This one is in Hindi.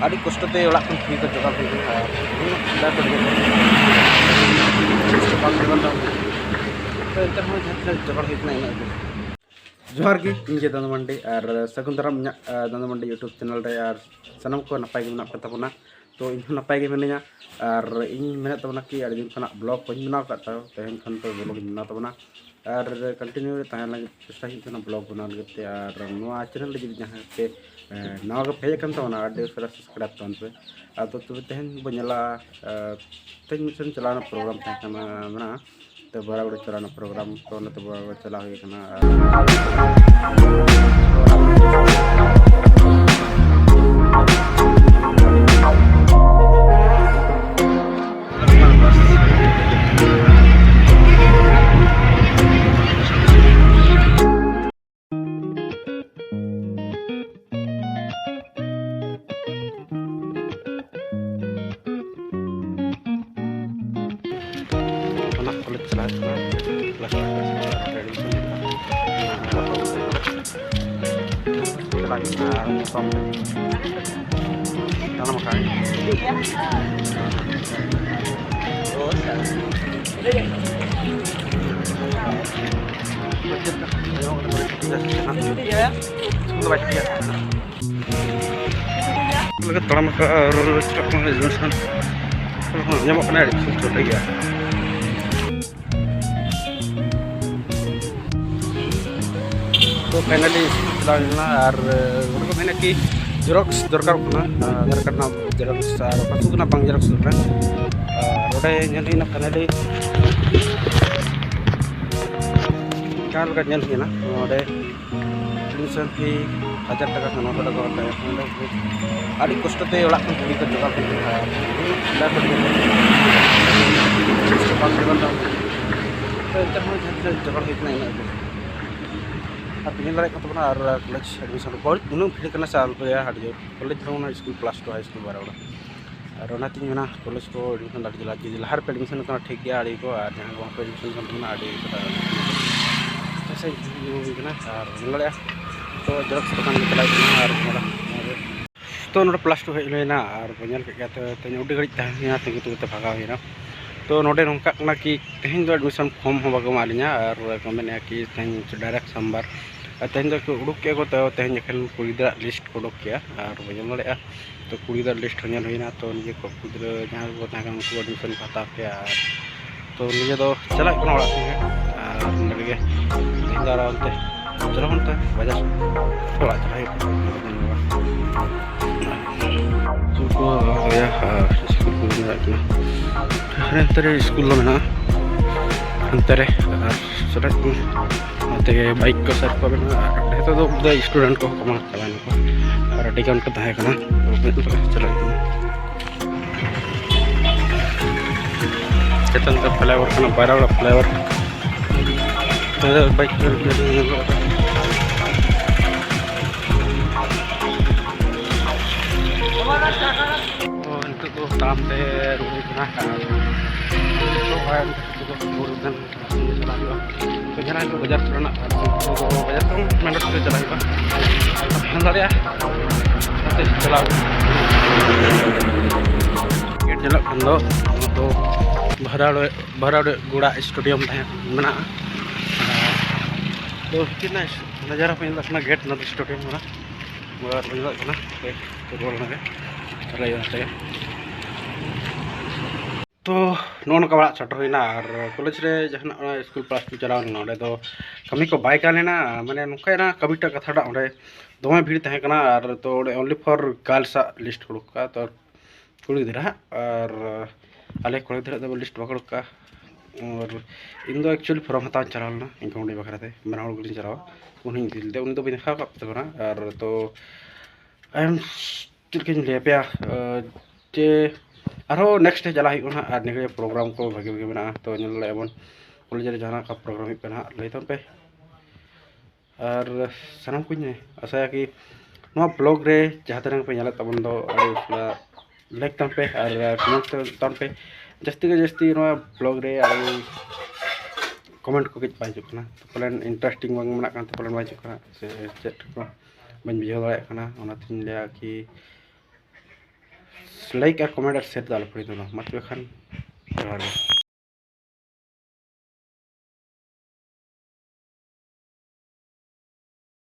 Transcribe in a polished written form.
ᱟᱹᱰᱤ ᱠᱚᱥᱴᱚ ᱛᱮ ᱚᱲᱟᱜ ᱠᱷᱚᱱ ᱯᱷᱨᱤ ᱠᱚ ᱡᱚᱜᱟᱲ ᱦᱩᱭ ᱠᱟᱱᱟ ᱟᱨ ᱚᱱᱟ ᱠᱚ ᱵᱟᱝ ᱡᱚᱜᱟᱲ ᱫᱟ ᱛᱚ ᱮᱱᱛᱮ ᱨᱮᱦᱚᱸ ᱡᱟᱦᱟᱸ ᱛᱤᱱᱟᱹᱜ ᱡᱚᱜᱟᱲ ᱦᱩᱭ ᱠᱟᱱᱟ ᱤᱱᱟᱹᱜ ᱜᱮ ᱡᱚᱦᱟᱨ ᱜᱮ ᱤᱧ ᱜᱮ ᱫᱟᱱᱫᱩ ᱢᱟᱱᱰᱤ ᱟᱨ ᱥᱟᱹᱜᱩᱱ ᱫᱟᱨᱟᱢ ᱤᱧᱟᱹᱜ ᱫᱟᱱᱫᱩ ᱢᱟᱱᱰᱤ ᱤᱭᱩᱴᱩᱵᱽ ᱪᱮᱱᱮᱞ ᱨᱮ ᱟᱨ ᱥᱟᱱᱟᱢ ᱠᱚ ᱱᱟᱯᱟᱭ ᱜᱮ ᱢᱮᱱᱟᱜ ᱠᱚ ᱛᱟᱵᱚᱱᱟ ᱛᱚ ᱤᱧ ᱦᱚᱸ ᱱᱟᱯᱟᱭ ᱜᱮ ᱢᱤᱱᱟᱹᱧᱟ ᱟᱨ ᱤᱧ ᱢᱮᱱᱮᱫ ᱛᱟᱵᱚᱱᱟ ᱠᱤ ᱟᱹᱰᱤ ᱫᱤᱱ ᱠᱷᱚᱱᱟᱜ ᱵᱞᱚᱜ ᱵᱟᱹᱧ ᱵᱮᱱᱟᱣ ᱟᱠᱟᱫ ᱛᱟᱦᱮᱸ ᱛᱮᱦᱮᱧ ᱠᱷᱚᱱ ᱛᱚ ᱵᱞᱚᱜ ᱤᱧ ᱵᱮᱱᱟᱣ ᱛᱟᱵᱚᱱᱟ ᱟᱨ ᱠᱚᱱᱴᱤᱱᱤᱭᱩ ᱨᱮ ᱛᱟᱦᱮᱸ ᱞᱟᱹᱜᱤᱫ ᱪᱮᱥᱴᱟ ᱦᱩᱭᱩᱜ ᱠᱟᱱᱟ ᱵᱞᱚᱜ ᱵᱮᱱᱟᱣ ᱞᱟᱹᱜᱤᱫ ᱛᱮ ᱟᱨ ᱱᱚᱣᱟ ᱪᱮᱱᱮᱞ ᱨᱮ ᱡᱩᱫᱤ ᱡᱟᱦᱟᱸ ᱯᱮ ᱱᱟᱣᱟ ᱜᱮ ᱦᱮᱡ ᱟᱠᱟᱱ ᱛᱟᱵᱚᱱᱟ ᱟᱹᱰᱤ ᱩᱥᱟᱹᱨᱟ ᱥᱟᱵᱥᱠᱨᱟᱭᱤᱵ ᱛᱟᱵᱚᱱ ᱯᱮ ᱟᱫᱚ ᱛᱚᱵᱮ ᱛᱮᱦᱮᱧ ᱵᱚᱱ ᱧᱮᱞᱟ ᱛᱮᱦᱮᱧ ᱢᱤᱫᱴᱮᱱ ᱪᱟᱞᱟᱣᱱᱟ ᱯᱨᱳᱜᱨᱟᱢ ᱛᱟᱦᱮᱸ ᱠᱟᱱᱟ ᱢᱮᱱᱟᱜᱼᱟ ᱛᱚ ᱵᱟᱨᱟᱵᱟᱹᱲᱤ ᱪᱟᱞᱟᱣᱱᱟ ᱯᱨᱳᱜᱨᱟम ᱛᱚ ᱚᱱᱟᱛᱮ ᱵᱟᱨᱟᱵᱟᱹᱲᱤ ᱪᱟᱞᱟᱣ ᱦᱩᱭ ᱠᱟᱱᱟ ᱟᱨ कॉलेज चला प्लस तड़ाम छोटे गया तो फाइनली चलाना और उनको मैंने कि जेरॉक्स दरकार करना आधार कार्ड ना जेरॉक्स और पासबुक ना बांग जेरॉक्स दरकार रोडे ñel hina फाइनली कार का ñel hina रोडे एडमिशन फी 1000 টাকা 900 টাকা होता है আড়ি কষ্টতে ওড়াক খন ফ্রি করে জোগাড় হই আর লা করে বাং জোগাড় দাও তো এতে হয় যাতে জোগাড় হই না ইনা আর পিন লাগাই কত না আর কলেজ এডমিশন বহুত উনুং ফ্রি করনা সাল পয়া হাট जो कॉलेज में ना स्कूल प्लस 2 हाई स्कूल बारावड़ा और ओना तीन ना कॉलेज को एडमिशन दाड़ी जिला जी लहर पे एडमिशन करना ठीक गया आड़ी को और जहां वहां पे एडमिशन करना आड़ी को ऐसे ही ना और मिलया तो जेरॉक्स दुकान में चलाई ना और मोड़ा तो नोड प्लस 2 हेज लेना और बनेल के गया तो उडी घड़ी ताहेना तिंगु तिंगु भागा होइना तो नोडे नोंका ना कि तेहें दो एडमिशन फॉर्म हो बागो मालिना और कमेना कि तेहें डायरेक्ट सोमवार तेहें दो उडुक के को तो तेहें जखन कुड़ीदा लिस्ट को उडुक किया और बजम लड़या तो कुड़ीदा लिस्ट होने होइना तो निजे को कुदरा जहां को ताका उनको एडमिशन खाता के तो निजे दो चला कोन ओड़ा से और नडगे तेंगारा अंते चलो अंते बाजार ओड़ा चला सुको या स्कूल को जाना अंतरे स्कूल में ना अंतरे सड़क ते बाइक को सर को बना तो द स्टूडेंट को कमा चलाने को और डिकाउंट को ताहे कना चला चेतन तो फ्लाईओवर कना बारावड़ा फ्लाईओवर तो बाइक तो इनको तो ताम ते रुई कना तो भाई तो बुरुदन चला तो जना को बाजार करना तो बाजार तो मेन रोड से चला हंदाड़िया चला गेट चला खंदो तो भराड़ गुड़ा स्टेडियम मना तो कितना नज़ारा पे लखना गेट ना स्टेडियम ना और बजला कना फुटबॉल ना चला जाते तो नोन का बड़ा छटर होना और कॉलेज रे जहना स्कूल प्लस 2 चलाव ना तो कमी को बाय का लेना माने नुका कविता कथाड़ा ओंडे दमे भीड़ तहे कना और तो ओनली फॉर गर्ल्स लिस्ट हुड़क का तो कुड़ी गिदरा और आले कुड़ी गिदरा तो लिस्ट बकड़ का और इन दो एक्चुअली फॉर्म हता चलावना इनका उंडी बखराते बना हड़ गुलिन चलाव उन्हीं दिलते उन तो भी देखा कपना और तो आई एम चिलकिन लेपया जे आरो नेक्स्ट चला होना और निगे प्रोग्राम को भागे भागे बना तो एबन कॉलेज रे जहां का प्रोग्राम होना लैतम पे और सानम को आशा कि नोआ ब्लॉग रे जहां तरह पे नेला तबन दो लाइक तम पे और कमेंट तम पे जस्ती के जस्ती नोआ ब्लॉग रे और कमेंट को बाय जुकना तो पलन इंटरेस्टिंग बांग मना कान तो पलन बाय जुकना से चेट को बन बियो दाया कना ओना थिन लिया कि लाइक और कमेंट और शेयर दाल पड़ी दोनों मत खान।